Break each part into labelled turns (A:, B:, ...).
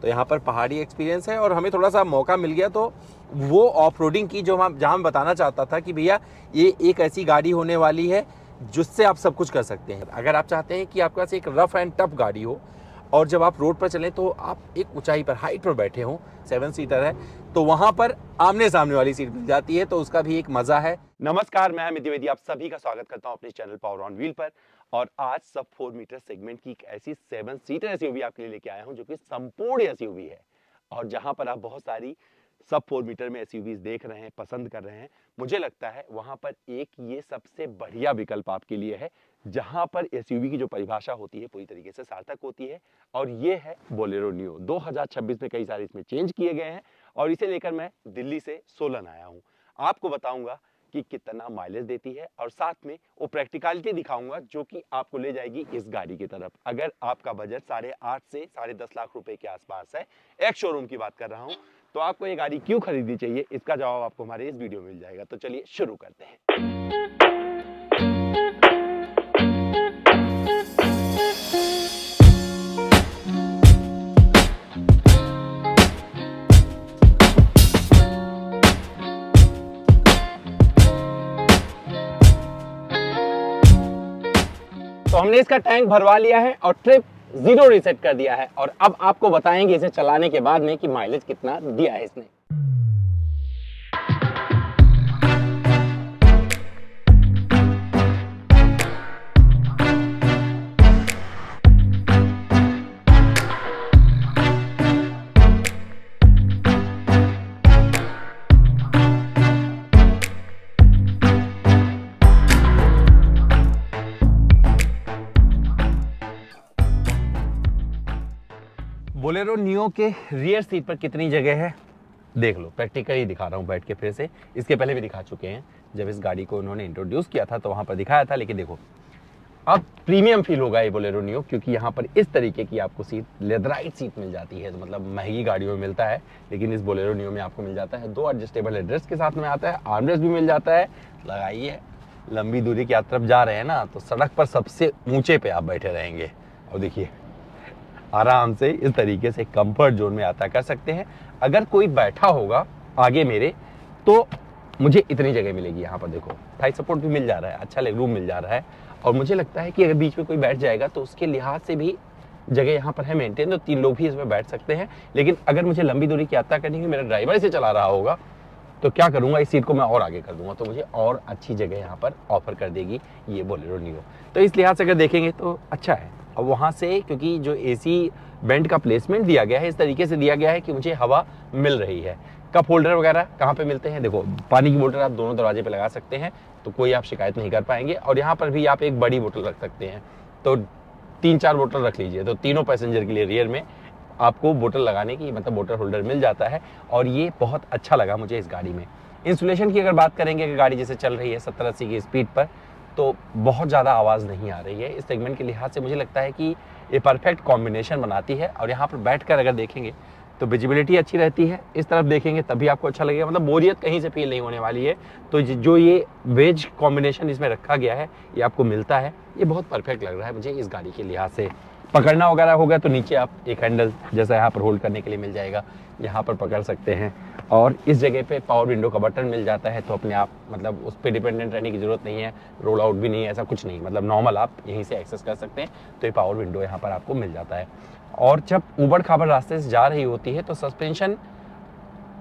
A: तो यहाँ पर पहाड़ी एक्सपीरियंस है और हमें थोड़ा सा मौका मिल गया तो वो ऑफ रोडिंग की जो हम जहाँ मैं बताना चाहता था कि भैया ये एक ऐसी गाड़ी होने वाली है जिससे आप सब कुछ कर सकते हैं। अगर आप चाहते हैं कि आपके पास एक रफ एंड टफ गाड़ी हो और जब आप रोड पर चलें तो आप एक ऊंचाई पर हाइट पर बैठे हों, 7 सीटर है तो वहां पर आमने सामने वाली सीट मिल जाती है, तो उसका भी एक मजा है। नमस्कार, मैं अमित द्विवेदी आप सभी का स्वागत करता हूं अपने चैनल पावर ऑन व्हील पर। और आज सब 4 मीटर सेगमेंट की एक ऐसी 7 सीटर एसयूवी आपके लिए लेके आया हूं जो कि संपूर्ण एसयूवी है। और जहां पर आप बहुत सारी सब 4 मीटर में एसयूवीज देख रहे हैं, पसंद कर रहे हैं, मुझे लगता है वहां पर एक ये सबसे बढ़िया विकल्प आपके लिए है जहां पर एसयूवी की जो परिभाषा होती है पूरी तरीके से सार्थक होती है। और ये है बोलेरो नियो। 2026 में कई सारे इसमें चेंज किए गए हैं और इसे लेकर मैं दिल्ली से सोलन आया हूं। आपको बताऊंगा कि कितना माइलेज देती है और साथ में वो प्रैक्टिकलिटी दिखाऊंगा जो कि आपको ले जाएगी इस गाड़ी की तरफ। अगर आपका बजट 8.5 से 10.5 लाख रुपए के आसपास है, एक शोरूम की बात कर रहा हूं, तो आपको ये गाड़ी क्यों खरीदनी चाहिए, इसका जवाब आपको हमारे इस वीडियो में मिल जाएगा। तो चलिए शुरू करते हैं। तो हमने इसका टैंक भरवा लिया है और ट्रिप 0 रीसेट कर दिया है और अब आपको बताएंगे इसे चलाने के बाद में कि माइलेज कितना दिया है इसने। बोलेरो नियो के रियर सीट पर कितनी जगह है देख लो, प्रैक्टिकली दिखा रहा हूँ बैठ के फिर से। इसके पहले भी दिखा चुके हैं, जब इस गाड़ी को उन्होंने इंट्रोड्यूस किया था तो वहां पर दिखाया था, लेकिन देखो अब प्रीमियम फील होगा ये बोलेरो नियो, क्योंकि यहाँ पर इस तरीके की आपको सीट, लेदराइट सीट मिल जाती है। तो मतलब महंगी गाड़ियों में मिलता है, लेकिन इस बोलेरो नियो में आपको मिल जाता है। 2 एडजस्टेबल हेडरेस्ट के साथ में आता है, आर्मरेस्ट भी मिल जाता है। लगाइए, लंबी दूरी की तरफ जा रहे हैं ना, तो सड़क पर सबसे ऊंचे पे आप बैठे रहेंगे और देखिए आराम से इस तरीके से कंफर्ट जोन में यात्रा कर सकते हैं। अगर कोई बैठा होगा आगे मेरे तो मुझे इतनी जगह मिलेगी। यहाँ पर देखो थाई सपोर्ट भी मिल जा रहा है, अच्छा लेग रूम मिल जा रहा है। और मुझे लगता है कि अगर बीच में कोई बैठ जाएगा तो उसके लिहाज से भी जगह यहाँ पर है मेंटेन, तो 3 लोग भी इसमें बैठ सकते हैं। लेकिन अगर मुझे लंबी दूरी की यात्रा करनी है, मेरा ड्राइवर इसे चला रहा होगा, तो क्या करूंगा, इस सीट को मैं और आगे कर दूंगा, तो मुझे और अच्छी जगह यहाँ पर ऑफर कर देगी ये बोलेरो नियो। तो इस लिहाज से अगर देखेंगे तो अच्छा है। और वहाँ से क्योंकि जो एसी वेंट का प्लेसमेंट दिया गया है इस तरीके से दिया गया है कि मुझे हवा मिल रही है। कप होल्डर वगैरह कहाँ पे मिलते हैं, देखो पानी की बोतल आप दोनों दरवाजे पे लगा सकते हैं, तो कोई आप शिकायत नहीं कर पाएंगे। और यहाँ पर भी आप एक बड़ी बोतल रख सकते हैं, तो 3-4 बोतल रख लीजिए, तो तीनों पैसेंजर के लिए रियर में आपको बोतल लगाने की, मतलब बोतल होल्डर मिल जाता है। और ये बहुत अच्छा लगा मुझे इस गाड़ी में। इंसुलेशन की अगर बात करेंगे कि गाड़ी जैसे चल रही है 70-80 की स्पीड पर, तो बहुत ज़्यादा आवाज़ नहीं आ रही है। इस सेगमेंट के लिहाज से मुझे लगता है कि ये परफेक्ट कॉम्बिनेशन बनाती है। और यहाँ पर बैठकर अगर देखेंगे तो विजिबिलिटी अच्छी रहती है, इस तरफ देखेंगे तभी आपको अच्छा लगेगा, मतलब बोरियत कहीं से फील नहीं होने वाली है। तो जो ये वेज कॉम्बिनेशन इसमें रखा गया है ये आपको मिलता है, ये बहुत परफेक्ट लग रहा है मुझे इस गाड़ी के लिहाज से। पकड़ना वगैरह होगा तो नीचे आप एक हैंडल जैसा यहाँ पर होल्ड करने के लिए मिल जाएगा, यहाँ पर पकड़ सकते हैं। और इस जगह पे पावर विंडो का बटन मिल जाता है, तो अपने आप मतलब उस पर डिपेंडेंट रहने की जरूरत नहीं है, रोल आउट भी नहीं है, ऐसा कुछ नहीं, मतलब नॉर्मल आप यहीं से एक्सेस कर सकते हैं। तो ये पावर विंडो यहाँ पर आपको मिल जाता है। और जब ऊबड़ खाबड़ रास्ते से जा रही होती है तो सस्पेंशन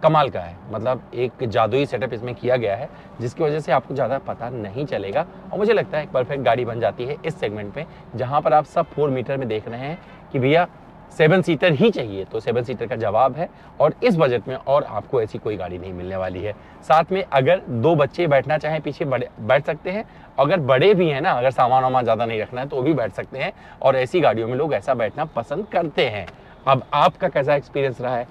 A: कमाल का है, मतलब एक जादुई सेटअप इसमें किया गया है जिसकी वजह से आपको ज़्यादा पता नहीं चलेगा। और मुझे लगता है एक परफेक्ट गाड़ी बन जाती है इस सेगमेंट में, जहाँ पर आप सब 4 मीटर में देख रहे हैं कि भैया 7 सीटर ही चाहिए, तो 7 सीटर का जवाब है। और इस बजट में और आपको ऐसी कोई गाड़ी नहीं मिलने वाली है। साथ में अगर 2 बच्चे बैठना चाहें पीछे बैठ सकते हैं, अगर बड़े भी हैं ना, अगर सामान वामान ज़्यादा नहीं रखना है तो वो भी बैठ सकते हैं। और ऐसी गाड़ियों में लोग ऐसा बैठना पसंद करते हैं। अब आपका कैसा एक्सपीरियंस रहा है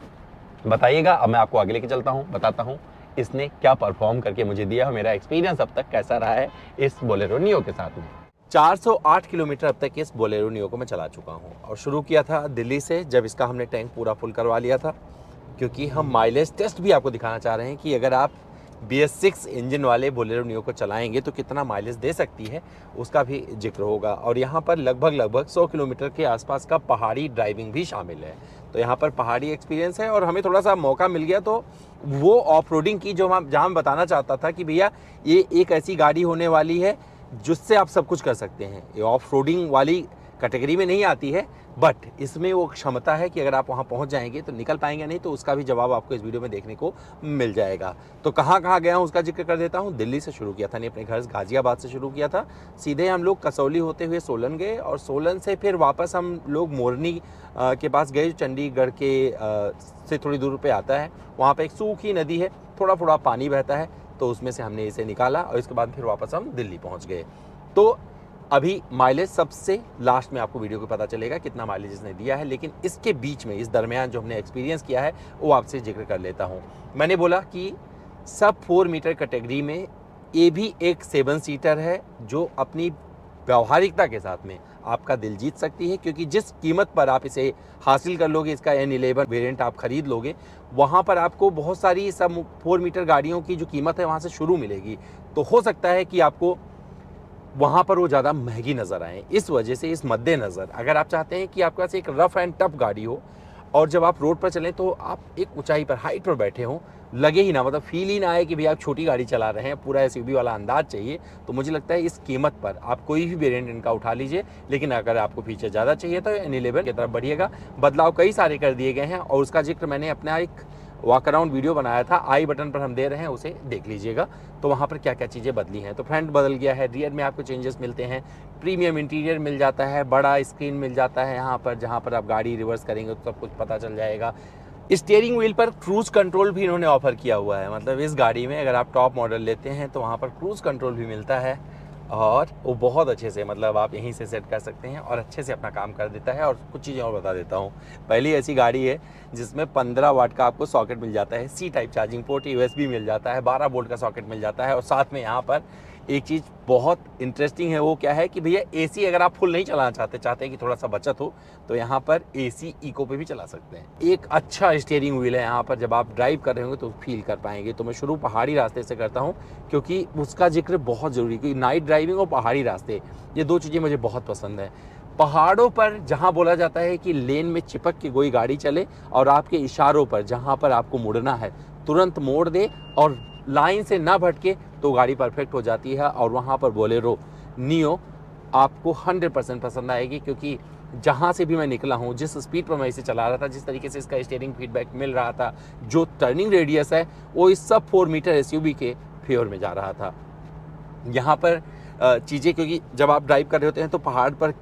A: बताइएगा। अब मैं आपको आगे लेके चलता हूँ, बताता हूँ इसने क्या परफॉर्म करके मुझे दिया, मेरा एक्सपीरियंस अब तक कैसा रहा है इस बोलेरो नियो के साथ में। 408 किलोमीटर अब तक इस बोलेरो नियो को मैं चला चुका हूँ और शुरू किया था दिल्ली से, जब इसका हमने टैंक पूरा फुल करवा लिया था, क्योंकि हम माइलेज टेस्ट भी आपको दिखाना चाह रहे हैं कि अगर आप BS6 इंजन वाले बोलेरो नियो को चलाएंगे तो कितना माइलेज दे सकती है उसका भी जिक्र होगा। और यहाँ पर लगभग 100 किलोमीटर के आसपास का पहाड़ी ड्राइविंग भी शामिल है। तो यहाँ पर पहाड़ी एक्सपीरियंस है और हमें थोड़ा सा मौका मिल गया तो वो ऑफ रोडिंग की जो जहाँ मैं बताना चाहता था कि भैया ये एक ऐसी गाड़ी होने वाली है जिससे आप सब कुछ कर सकते हैं। ये ऑफ रोडिंग वाली कैटेगरी में नहीं आती है, बट इसमें वो क्षमता है कि अगर आप वहाँ पहुँच जाएंगे तो निकल पाएंगे, नहीं तो उसका भी जवाब आपको इस वीडियो में देखने को मिल जाएगा। तो कहाँ कहाँ गया हूँ उसका जिक्र कर देता हूँ। दिल्ली से शुरू किया था, नहीं अपने घर गाजियाबाद से शुरू किया था। सीधे हम लोग कसौली होते हुए सोलन गए और सोलन से फिर वापस हम लोग मोरनी के पास गए, चंडीगढ़ के से थोड़ी दूर पे आता है। वहाँ पे एक सूखी नदी है, थोड़ा थोड़ा पानी बहता है, तो उसमें से हमने इसे निकाला और इसके बाद फिर वापस हम दिल्ली पहुँच गए। तो अभी माइलेज सबसे लास्ट में आपको वीडियो को पता चलेगा कितना माइलेज इसने दिया है, लेकिन इसके बीच में इस दरमियान जो हमने एक्सपीरियंस किया है वो आपसे जिक्र कर लेता हूँ। मैंने बोला कि सब 4 मीटर कैटेगरी में ये भी एक 7 सीटर है जो अपनी व्यवहारिकता के साथ में आपका दिल जीत सकती है, क्योंकि जिस कीमत पर आप इसे हासिल कर लोगे, इसका N11 वेरिएंट आप खरीद लोगे, वहाँ पर आपको बहुत सारी सब 4 मीटर गाड़ियों की जो कीमत है वहाँ से शुरू मिलेगी। तो हो सकता है कि आपको वहाँ पर वो ज़्यादा महंगी नज़र आए। इस वजह से इस मद्देनज़र अगर आप चाहते हैं कि आपके पास एक रफ़ एंड टफ गाड़ी हो और जब आप रोड पर चलें तो आप एक ऊंचाई पर हाइट पर बैठे हों, लगे ही ना, मतलब फील ही ना आए कि भैया आप छोटी गाड़ी चला रहे हैं, पूरा SUV वाला अंदाज चाहिए, तो मुझे लगता है इस कीमत पर आप कोई भी वेरिएंट इनका उठा लीजिए। लेकिन अगर आपको फीचर ज़्यादा चाहिए तो N11 की तरफ बढ़िएगा। बदलाव कई सारे कर दिए गए हैं और उसका जिक्र मैंने अपना एक वॉक अराउंड वीडियो बनाया था, आई बटन पर हम दे रहे हैं, उसे देख लीजिएगा। तो वहाँ पर क्या क्या चीज़ें बदली हैं। तो फ्रंट बदल गया है, रियर में आपको चेंजेस मिलते हैं, प्रीमियम इंटीरियर मिल जाता है, बड़ा स्क्रीन मिल जाता है यहाँ पर, जहाँ पर आप गाड़ी रिवर्स करेंगे तो सब कुछ पता चल जाएगा। स्टीयरिंग व्हील पर क्रूज़ कंट्रोल भी इन्होंने ऑफर किया हुआ है, मतलब इस गाड़ी में अगर आप टॉप मॉडल लेते हैं तो वहाँ पर क्रूज़ कंट्रोल भी मिलता है और वो बहुत अच्छे से, मतलब आप यहीं से सेट कर सकते हैं और अच्छे से अपना काम कर देता है। और कुछ चीज़ें और बता देता हूँ। पहली ऐसी गाड़ी है जिसमें 15 वाट का आपको सॉकेट मिल जाता है, C type charging port, USB मिल जाता है, 12 वोल्ट का सॉकेट मिल जाता है और साथ में यहाँ पर एक चीज़ बहुत इंटरेस्टिंग है, वो क्या है कि भैया AC अगर आप फुल नहीं चलाना चाहते हैं कि थोड़ा सा बचत हो, तो यहाँ पर AC इको पे भी चला सकते हैं। एक अच्छा स्टीयरिंग व्हील है यहाँ पर, जब आप ड्राइव कर रहे होंगे तो फील कर पाएंगे। तो मैं शुरू पहाड़ी रास्ते से करता हूँ क्योंकि उसका जिक्र बहुत ज़रूरी है, क्योंकि नाइट ड्राइविंग और पहाड़ी रास्ते ये 2 चीज़ें मुझे बहुत पसंद है। पहाड़ों पर जहाँ बोला जाता है कि लेन में चिपक के कोई गाड़ी चले और आपके इशारों पर जहाँ पर आपको मुड़ना है तुरंत मोड़ दे और लाइन से ना भटके, तो गाड़ी परफेक्ट हो जाती है। और वहाँ पर बोलेरो नियो आपको 100% पसंद आएगी, क्योंकि जहाँ से भी मैं निकला हूँ, जिस स्पीड पर मैं इसे चला रहा था, जिस तरीके से इसका स्टीयरिंग फीडबैक मिल रहा था, जो टर्निंग रेडियस है वो इस सब 4 मीटर SUV के फेवर में जा रहा था। यहाँ पर चीज़ें, क्योंकि जब आप ड्राइव कर रहे होते हैं तो पहाड़ पर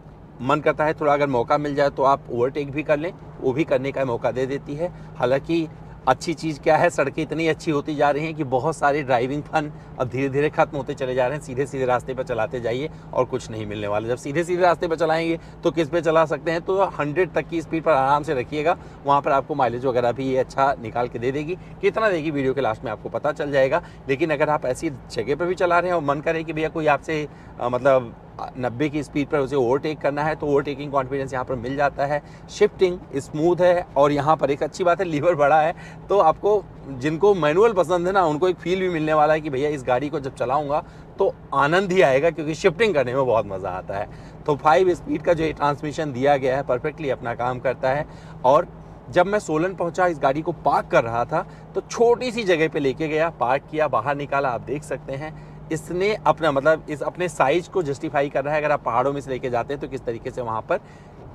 A: मन करता है थोड़ा अगर मौका मिल जाए तो आप ओवरटेक भी कर लें, वो भी करने का मौका दे देती है। हालांकि अच्छी चीज़ क्या है, सड़कें इतनी अच्छी होती जा रही हैं कि बहुत सारे ड्राइविंग फन अब धीरे धीरे खत्म होते चले जा रहे हैं। सीधे सीधे रास्ते पर चलाते जाइए और कुछ नहीं मिलने वाला। जब सीधे सीधे रास्ते पर चलाएंगे तो किस पे चला सकते हैं, तो 100 तक की स्पीड पर आराम से रखिएगा, वहाँ पर आपको माइलेज वगैरह भी ये अच्छा निकाल के दे देगी। कितना देगी वीडियो के लास्ट में आपको पता चल जाएगा। लेकिन अगर आप ऐसी जगह पर भी चला रहे हैं और मन करे कि भैया कोई आपसे मतलब 90 की स्पीड पर उसे ओवरटेक करना है, तो ओवरटेकिंग कॉन्फिडेंस यहाँ पर मिल जाता है। शिफ्टिंग स्मूथ है और यहाँ पर एक अच्छी बात है, लीवर बड़ा है, तो आपको जिनको मैनुअल पसंद है ना, उनको एक फील भी मिलने वाला है कि भैया इस गाड़ी को जब चलाऊंगा तो आनंद ही आएगा, क्योंकि शिफ्टिंग करने में बहुत मज़ा आता है। तो 5 स्पीड का जो ये ट्रांसमिशन दिया गया है परफेक्टली अपना काम करता है। और जब मैं सोलन पहुंचा, इस गाड़ी को पार्क कर रहा था, तो छोटी सी जगह पे लेके गया, पार्क किया, बाहर निकाला। आप देख सकते हैं इसने अपना मतलब इस अपने साइज को जस्टिफाई कर रहा है। अगर आप पहाड़ों में से लेके जाते हैं तो किस तरीके से वहाँ पर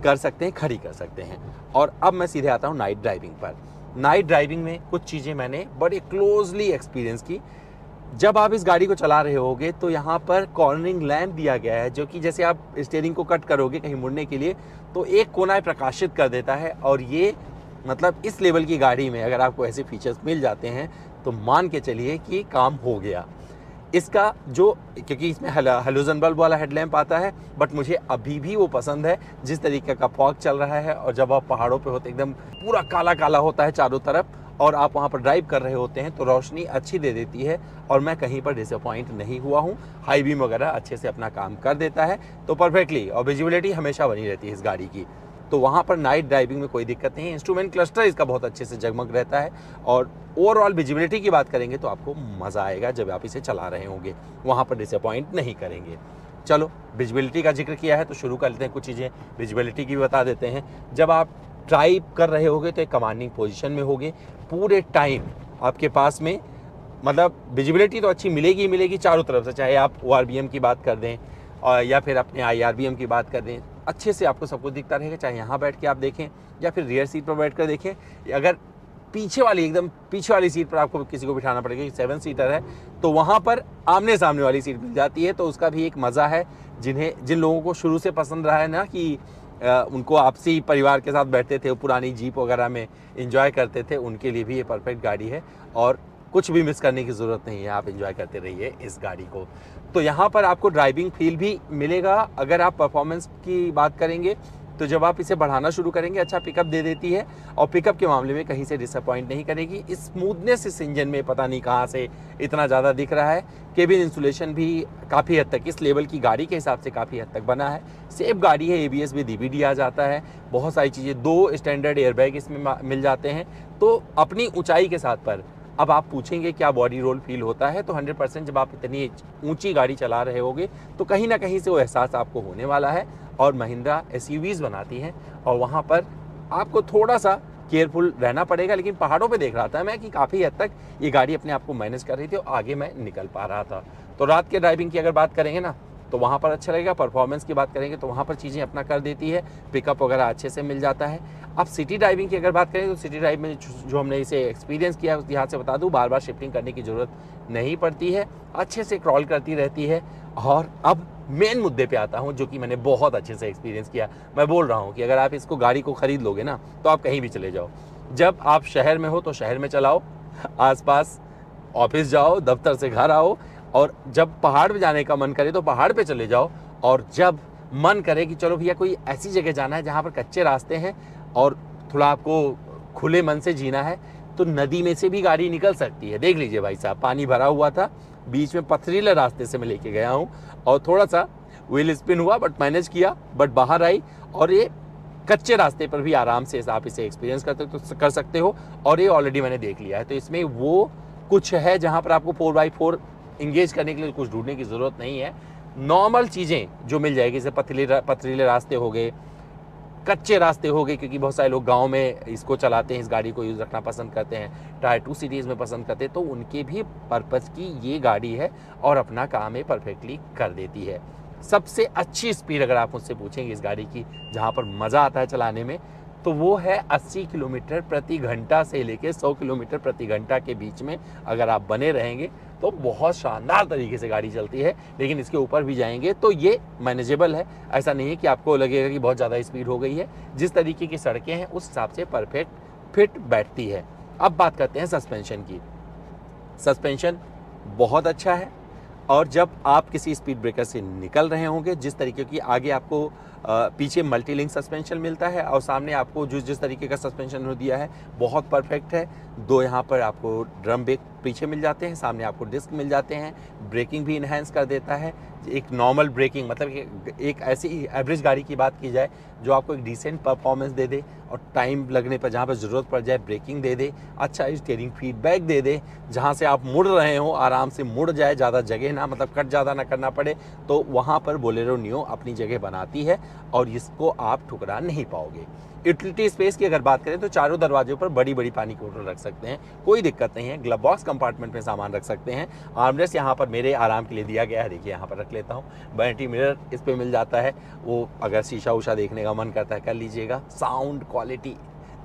A: कर सकते हैं, खड़ी कर सकते हैं। और अब मैं सीधे आता हूँ नाइट ड्राइविंग पर। नाइट ड्राइविंग में कुछ चीज़ें मैंने बड़े क्लोजली एक्सपीरियंस की। जब आप इस गाड़ी को चला रहे होगे तो यहाँ पर कॉर्नरिंग लैम्प दिया गया है, जो कि जैसे आप स्टीयरिंग को कट करोगे कहीं मुड़ने के लिए तो एक कोना प्रकाशित कर देता है। और ये मतलब इस लेवल की गाड़ी में अगर आपको ऐसे फीचर्स मिल जाते हैं तो मान के चलिए कि काम हो गया। इसका जो, क्योंकि इसमें हेलोजन बल्ब वाला हेडलैम्प आता है, बट मुझे अभी भी वो पसंद है जिस तरीके का फॉग चल रहा है। और जब आप पहाड़ों पे होते एकदम पूरा काला काला होता है चारों तरफ और आप वहाँ पर ड्राइव कर रहे होते हैं तो रोशनी अच्छी दे देती है और मैं कहीं पर डिसअपॉइंट नहीं हुआ हूँ। हाई बीम वगैरह अच्छे से अपना काम कर देता है, तो परफेक्टली। और विजिबिलिटी हमेशा बनी रहती है इस गाड़ी की। तो वहाँ पर नाइट ड्राइविंग में कोई दिक्कत नहीं है। इंस्ट्रूमेंट क्लस्टर इसका बहुत अच्छे से जगमग रहता है और ओवरऑल विजिबिलिटी की बात करेंगे तो आपको मज़ा आएगा जब आप इसे चला रहे होंगे, वहाँ पर डिसअपॉइंट नहीं करेंगे। चलो, विजिबिलिटी का जिक्र किया है तो शुरू कर लेते हैं, कुछ चीज़ें विजिबिलिटी की भी बता देते हैं। जब आप ड्राइव कर रहे होगे तो एक कमांडिंग पोजीशन में होगे, पूरे टाइम आपके पास में मतलब विजिबिलिटी तो अच्छी मिलेगी ही मिलेगी चारों तरफ से, चाहे आप ORBM की बात कर दें और या फिर अपने IRBM की बात कर दें, अच्छे से आपको सब कुछ दिखता रहेगा, चाहे यहाँ बैठ के आप देखें या फिर रियर सीट पर बैठ कर देखें। अगर पीछे वाली एकदम पीछे वाली सीट पर आपको किसी को बिठाना पड़ेगा, 7 सीटर है तो वहाँ पर आमने सामने वाली सीट मिल जाती है, तो उसका भी एक मज़ा है। जिन लोगों को शुरू से पसंद रहा है ना कि उनको आपसी परिवार के साथ बैठते थे, पुरानी जीप वगैरह में एंजॉय करते थे, उनके लिए भी ये परफेक्ट गाड़ी है और कुछ भी मिस करने की ज़रूरत नहीं है, आप एंजॉय करते रहिए इस गाड़ी को। तो यहाँ पर आपको ड्राइविंग फील भी मिलेगा। अगर आप परफॉर्मेंस की बात करेंगे तो जब आप इसे बढ़ाना शुरू करेंगे अच्छा पिकअप दे देती है और पिकअप के मामले में कहीं से डिसअपॉइंट नहीं करेगी। स्मूथनेस इस इंजन में पता नहीं कहाँ से इतना ज़्यादा दिख रहा है। केबिन इंसुलेशन भी काफ़ी हद तक इस लेवल की गाड़ी के हिसाब से काफ़ी हद तक बना है। सेफ गाड़ी है, ABS भी DBD आ जाता है, बहुत सारी चीज़ें, 2 स्टैंडर्ड एयरबैग इसमें मिल जाते हैं। तो अपनी ऊंचाई के साथ पर अब आप पूछेंगे क्या बॉडी रोल फील होता है, तो 100% जब आप इतनी ऊंची गाड़ी चला रहे होगे तो कहीं ना कहीं से वो एहसास आपको होने वाला है। और महिंद्रा SUVs बनाती हैं और वहाँ पर आपको थोड़ा सा केयरफुल रहना पड़ेगा, लेकिन पहाड़ों पे देख रहा था मैं कि काफ़ी हद तक ये गाड़ी अपने आप को मैनेज कर रही थी और आगे मैं निकल पा रहा था। तो रात के ड्राइविंग की अगर बात करेंगे ना तो वहाँ पर अच्छा लगेगा। परफॉर्मेंस की बात करेंगे तो वहाँ पर चीज़ें अपना कर देती है, पिकअप वगैरह अच्छे से मिल जाता है। अब सिटी ड्राइविंग की अगर बात करें तो सिटी ड्राइव में जो हमने इसे एक्सपीरियंस किया है उस लिहाज से बता दूँ, बार बार शिफ्टिंग करने की ज़रूरत नहीं पड़ती है, अच्छे से क्रॉल करती रहती है। और अब मेन मुद्दे पे आता हूँ जो कि मैंने बहुत अच्छे से एक्सपीरियंस किया। मैं बोल रहा हूँ कि अगर आप इसको गाड़ी को ख़रीद लोगे ना तो आप कहीं भी चले जाओ। जब आप शहर में हो तो शहर में चलाओ, आसपास ऑफिस जाओ, दफ्तर से घर आओ, और जब पहाड़ पे जाने का मन करे तो पहाड़ पे चले जाओ, और जब मन करे कि चलो भैया कोई ऐसी जगह जाना है जहाँ पर कच्चे रास्ते हैं और थोड़ा आपको खुले मन से जीना है तो नदी में से भी गाड़ी निकल सकती है। देख लीजिए भाई साहब, पानी भरा हुआ था, बीच में पथरीले रास्ते से मैं लेके गया हूँ और थोड़ा सा व्हील स्पिन हुआ बट मैनेज किया, बट बाहर आई। और ये कच्चे रास्ते पर भी आराम से आप इसे एक्सपीरियंस कर सकते हो और ये ऑलरेडी मैंने देख लिया है। तो इसमें वो कुछ है जहाँ पर आपको 4x4 इंगेज करने के लिए कुछ ढूंढने की ज़रूरत नहीं है। नॉर्मल चीज़ें जो मिल जाएगी, जैसे पथरीले रास्ते हो गए, कच्चे रास्ते हो गए, क्योंकि बहुत सारे लोग गांव में इसको चलाते हैं, इस गाड़ी को यूज़ रखना पसंद करते हैं, टायर 2 सिटीज़ में पसंद करते हैं, तो उनके भी पर्पज़ की ये गाड़ी है और अपना काम ये परफेक्टली कर देती है। सबसे अच्छी स्पीड अगर आप मुझसे पूछेंगे इस गाड़ी की जहाँ पर मज़ा आता है चलाने में, तो वो है 80 किलोमीटर प्रति घंटा से लेके 100 किलोमीटर प्रति घंटा के बीच में अगर आप बने रहेंगे तो बहुत शानदार तरीके से गाड़ी चलती है। लेकिन इसके ऊपर भी जाएंगे तो ये मैनेजेबल है, ऐसा नहीं है कि आपको लगेगा कि बहुत ज़्यादा स्पीड हो गई है। जिस तरीके की सड़कें हैं उस हिसाब से परफेक्ट फिट बैठती है। अब बात करते हैं सस्पेंशन की। सस्पेंशन बहुत अच्छा है और जब आप किसी स्पीड ब्रेकर से निकल रहे होंगे, जिस तरीके की आगे आपको पीछे मल्टी लिंक सस्पेंशन मिलता है और सामने आपको जिस तरीके का सस्पेंशन दिया है बहुत परफेक्ट है। 2 यहाँ पर आपको ड्रम ब्रेक पीछे मिल जाते हैं, सामने आपको डिस्क मिल जाते हैं, ब्रेकिंग भी इन्हेंस कर देता है। एक नॉर्मल ब्रेकिंग मतलब एक ऐसी एवरेज गाड़ी की बात की जाए जो आपको एक डिसेंट परफॉर्मेंस दे दे और टाइम लगने पर जहाँ पर ज़रूरत पड़ जाए ब्रेकिंग दे दे, अच्छा स्टीयरिंग फीडबैक दे दे, जहाँ से आप मुड़ रहे हो आराम से मुड़ जाए, ज़्यादा जगह ना मतलब कट ज़्यादा ना करना पड़े, तो वहाँ पर बोलेरो नियो अपनी जगह बनाती है और इसको आप ठुकरा नहीं पाओगे। यूटिलिटी स्पेस की अगर बात करें तो चारों दरवाजों पर बड़ी बड़ी पानी की बोतल रख सकते हैं, कोई दिक्कत नहीं है। ग्लव बॉक्स कंपार्टमेंट में सामान रख सकते हैं। आर्मरेस्ट यहाँ पर मेरे आराम के लिए दिया गया है, देखिए यहाँ पर रख लेता हूँ। वैनिटी मिरर इस पे मिल जाता है, वो अगर शीशा उषा देखने का मन करता है कर लीजिएगा। साउंड क्वालिटी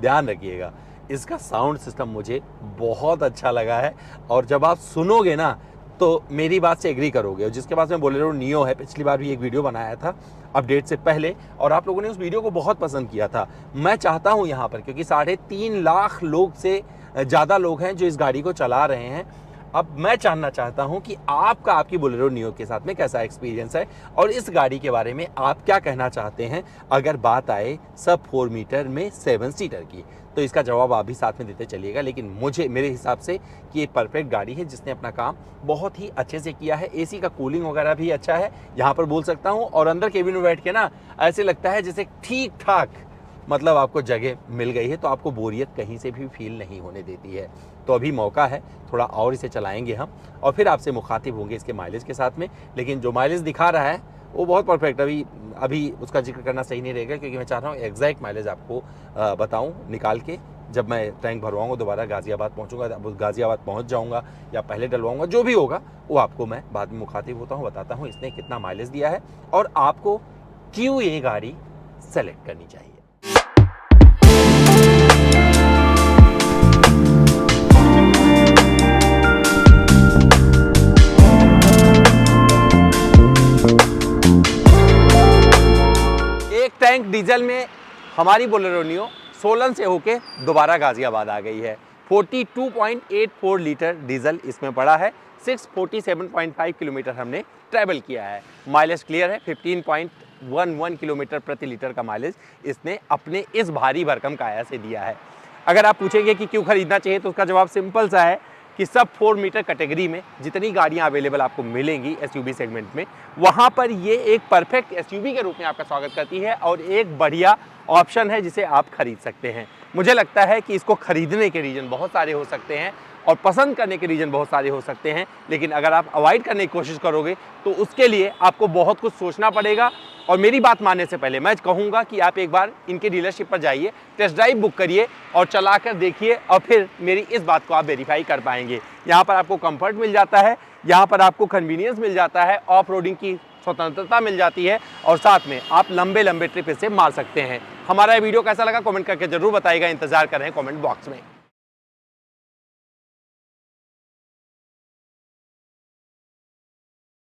A: ध्यान रखिएगा, इसका साउंड सिस्टम मुझे बहुत अच्छा लगा है और जब आप सुनोगे ना तो मेरी बात से एग्री करोगे। और जिसके पास में बोलेरो नियो है, पिछली बार भी एक वीडियो बनाया था अपडेट से पहले और आप लोगों ने उस वीडियो को बहुत पसंद किया था। मैं चाहता हूं यहाँ पर, क्योंकि 3.5 लाख लोग से ज़्यादा लोग हैं जो इस गाड़ी को चला रहे हैं, अब मैं जानना चाहता हूं कि आपकी बोलेरो नियो के साथ में कैसा एक्सपीरियंस है और इस गाड़ी के बारे में आप क्या कहना चाहते हैं अगर बात आए सब 4 मीटर में 7 सीटर की। तो इसका जवाब आप भी साथ में देते चलिएगा। लेकिन मेरे हिसाब से कि ये परफेक्ट गाड़ी है जिसने अपना काम बहुत ही अच्छे से किया है। एसी का कूलिंग वगैरह भी अच्छा है यहाँ पर बोल सकता हूँ, और अंदर केबिन में बैठ के ना ऐसे लगता है जैसे ठीक ठाक मतलब आपको जगह मिल गई है, तो आपको बोरियत कहीं से भी फील नहीं होने देती है। तो अभी मौका है, थोड़ा और इसे चलाएंगे हम और फिर आपसे मुखातिब होंगे इसके माइलेज के साथ में। लेकिन जो माइलेज दिखा रहा है वो बहुत परफेक्ट, अभी उसका जिक्र करना सही नहीं रहेगा, क्योंकि मैं चाह रहा हूँ एग्जैक्ट माइलेज आपको बताऊँ निकाल के। जब मैं टैंक भरवाऊँगा दोबारा गाज़ियाबाद पहुँचूँगा, गाज़ियाबाद पहुँच जाऊँगा या पहले डलवाऊँगा, जो भी होगा वो आपको मैं बाद में मुखातिब होता हूँ, बताता हूँ इसने कितना माइलेज दिया है और आपको क्यों ये गाड़ी सेलेक्ट करनी चाहिए। एक टैंक डीजल में हमारी बोलेरो नियो सोलन से होके दोबारा गाजियाबाद आ गई है। 42.84 लीटर डीजल इसमें पड़ा है। 647.5 किलोमीटर हमने ट्रैवल किया है। माइलेज क्लियर है, 15.11 किलोमीटर प्रति लीटर का माइलेज इसने अपने इस भारी भरकम काया से दिया है। अगर आप पूछेंगे कि क्यों खरीदना चाहिए, तो उसका जवाब सिंपल सा है कि सब 4 मीटर कैटेगरी में जितनी गाड़ियां अवेलेबल आपको मिलेंगी एसयूवी सेगमेंट में, वहां पर ये एक परफेक्ट एसयूवी के रूप में आपका स्वागत करती है और एक बढ़िया ऑप्शन है जिसे आप खरीद सकते हैं। मुझे लगता है कि इसको खरीदने के रीज़न बहुत सारे हो सकते हैं और पसंद करने के रीज़न बहुत सारे हो सकते हैं, लेकिन अगर आप अवॉइड करने की कोशिश करोगे तो उसके लिए आपको बहुत कुछ सोचना पड़ेगा। और मेरी बात मानने से पहले मैं कहूँगा कि आप एक बार इनके डीलरशिप पर जाइए, टेस्ट ड्राइव बुक करिए और चला कर देखिए और फिर मेरी इस बात को आप वेरीफाई कर पाएंगे। यहाँ पर आपको कंफर्ट मिल जाता है, यहाँ पर आपको कन्वीनियंस मिल जाता है, ऑफ रोडिंग की स्वतंत्रता मिल जाती है और साथ में आप लंबे लंबे ट्रिप इसे मार सकते हैं। हमारा ये वीडियो कैसा लगा कमेंट करके जरूर बताइएगा, इंतजार कर रहे हैं कमेंट बॉक्स में।